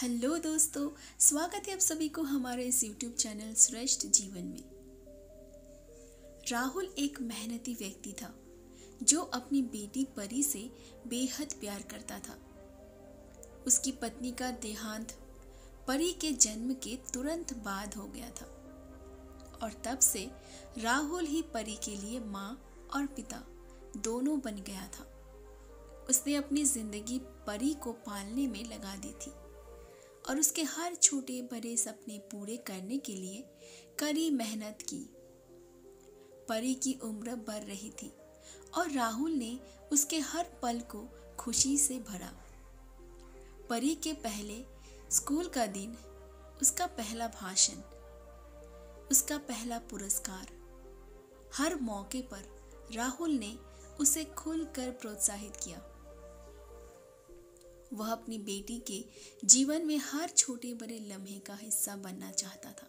Hello दोस्तों, स्वागत है आप सभी को हमारे इस YouTube चैनल श्रेष्ठ जीवन में। राहुल एक मेहनती व्यक्ति था जो अपनी बेटी परी से बेहद प्यार करता था। उसकी पत्नी का देहांत परी के जन्म के तुरंत बाद हो गया था और तब से राहुल ही परी के लिए माँ और पिता दोनों बन गया था। उसने अपनी जिंदगी परी को पालने में लगा दी थी और उसके हर छोटे बड़े सपने पूरे करने के लिए कड़ी मेहनत की। परी की उम्र बढ़ रही थी और राहुल ने उसके हर पल को खुशी से भरा। परी के पहले स्कूल का दिन, उसका पहला भाषण, उसका पहला पुरस्कार, हर मौके पर राहुल ने उसे खुलकर प्रोत्साहित किया। वह अपनी बेटी के जीवन में हर छोटे बड़े लम्हे का हिस्सा बनना चाहता था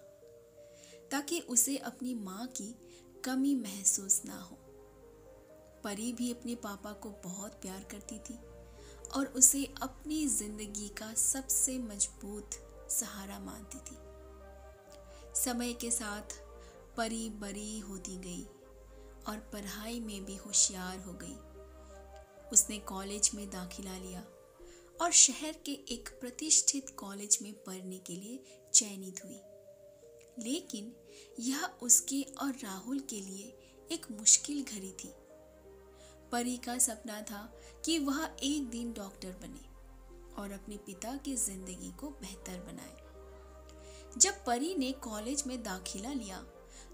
ताकि उसे अपनी माँ की कमी महसूस ना हो। परी भी अपने पापा को बहुत प्यार करती थी और उसे अपनी जिंदगी का सबसे मजबूत सहारा मानती थी। समय के साथ परी बड़ी होती गई और पढ़ाई में भी होशियार हो गई। उसने कॉलेज में दाखिला लिया और शहर के एक प्रतिष्ठित कॉलेज में पढ़ने के लिए चयनित हुई। लेकिन यह उसके और राहुल के लिए एक मुश्किल घड़ी थी। परी का सपना था कि वह एक दिन डॉक्टर बने और अपने पिता की जिंदगी को बेहतर बनाए। जब परी ने कॉलेज में दाखिला लिया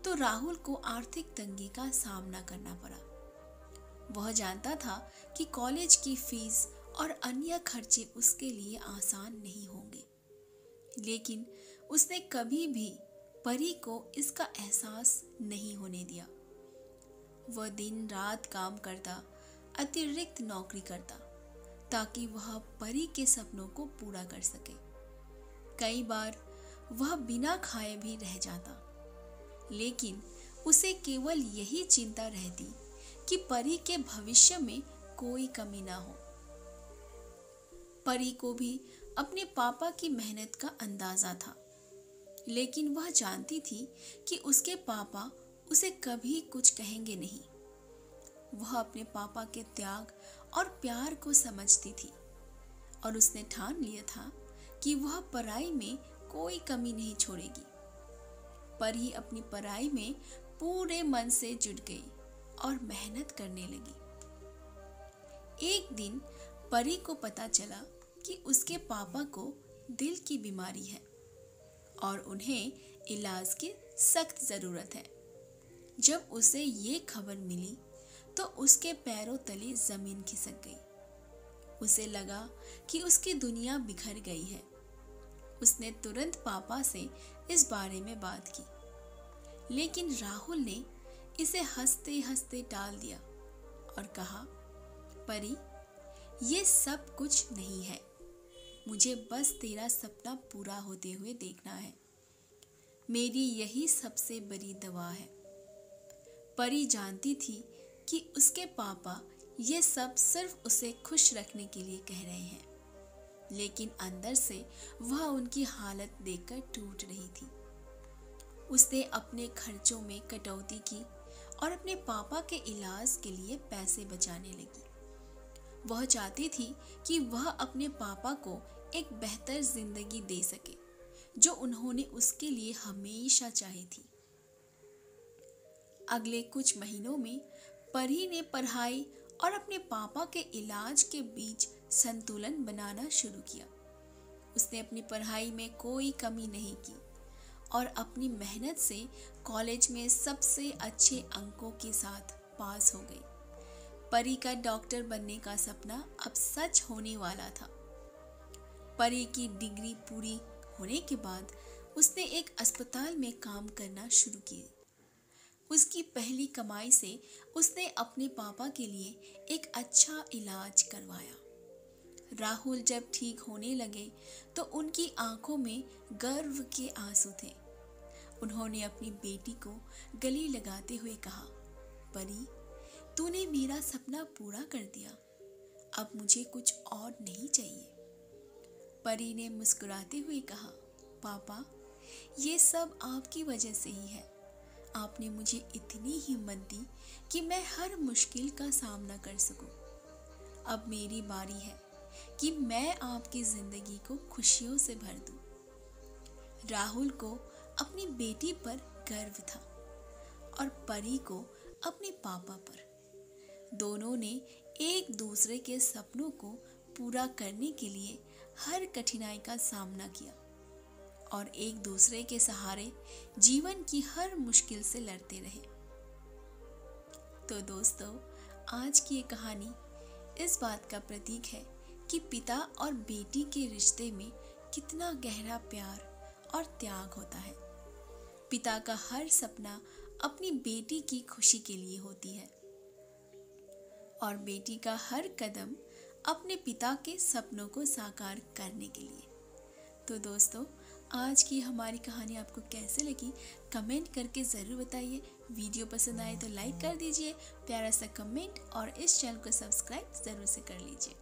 तो राहुल को आर्थिक तंगी का सामना करना पड़ा। वह जानता था कि कॉलेज की फीस और अन्य खर्चे उसके लिए आसान नहीं होंगे, लेकिन उसने कभी भी परी को इसका एहसास नहीं होने दिया। वह दिन रात काम करता, अतिरिक्त नौकरी करता ताकि वह परी के सपनों को पूरा कर सके। कई बार वह बिना खाए भी रह जाता, लेकिन उसे केवल यही चिंता रहती कि परी के भविष्य में कोई कमी ना हो। परी को भी अपने पापा की मेहनत का अंदाजा था, लेकिन वह जानती थी कि उसके पापा उसे कभी कुछ कहेंगे नहीं। वह अपने पापा के त्याग और प्यार को समझती थी और उसने ठान लिया था कि वह पढ़ाई में कोई कमी नहीं छोड़ेगी। परी अपनी पढ़ाई में पूरे मन से जुट गई और मेहनत करने लगी। एक दिन परी को पता चला कि उसके पापा को दिल की बीमारी है और उन्हें इलाज की सख्त जरूरत है। जब उसे ये खबर मिली तो उसके पैरों तले जमीन खिसक गई। उसे लगा कि उसकी दुनिया बिखर गई है। उसने तुरंत पापा से इस बारे में बात की, लेकिन राहुल ने इसे हंसते हंसते टाल दिया और कहा, परी, ये सब कुछ नहीं है। मुझे बस तेरा सपना पूरा होते हुए देखना है। मेरी यही सबसे बड़ी दवा है। परी जानती थी कि उसके पापा ये सब सिर्फ उसे खुश रखने के लिए कह रहे हैं, लेकिन अंदर से वह उनकी हालत देखकर टूट रही थी। उसने अपने खर्चों में कटौती की और अपने पापा के इलाज के लिए पैसे बचाने लगी। वह चाहती थी कि वह अपने पापा को एक बेहतर जिंदगी दे सके, जो उन्होंने उसके लिए हमेशा चाही थी। अगले कुछ महीनों में परी ने पढ़ाई और अपने पापा के इलाज के बीच संतुलन बनाना शुरू किया। उसने अपनी पढ़ाई में कोई कमी नहीं की और अपनी मेहनत से कॉलेज में सबसे अच्छे अंकों के साथ पास हो गई। परी का डॉक्टर बनने का सपना अब सच होने वाला था। परी की डिग्री पूरी होने के बाद उसने एक अस्पताल में काम करना शुरू किया। उसकी पहली कमाई से उसने अपने पापा के लिए एक अच्छा इलाज करवाया। राहुल जब ठीक होने लगे तो उनकी आंखों में गर्व के आंसू थे। उन्होंने अपनी बेटी को गले लगाते हुए कहा, परी, तूने मेरा सपना पूरा कर दिया। अब मुझे कुछ और नहीं चाहिए। परी ने मुस्कुराते हुए कहा, पापा, ये सब आपकी वजह से ही है। आपने मुझे इतनी हिम्मत दी कि मैं हर मुश्किल का सामना कर सकूं। अब मेरी बारी है कि मैं आपकी जिंदगी को खुशियों से भर दूं। राहुल को अपनी बेटी पर गर्व था और परी को अपने पापा पर। दोनों ने एक दूसरे के सपनों को पूरा करने के लिए हर कठिनाई का सामना किया और एक दूसरे के सहारे जीवन की हर मुश्किल से लड़ते रहे। तो दोस्तों, आज की ये कहानी इस बात का प्रतीक है कि पिता और बेटी के रिश्ते में कितना गहरा प्यार और त्याग होता है। पिता का हर सपना अपनी बेटी की खुशी के लिए होती है और बेटी का हर कदम अपने पिता के सपनों को साकार करने के लिए। तो दोस्तों, आज की हमारी कहानी आपको कैसे लगी कमेंट करके ज़रूर बताइए। वीडियो पसंद आए तो लाइक कर दीजिए, प्यारा सा कमेंट और इस चैनल को सब्सक्राइब ज़रूर से कर लीजिए।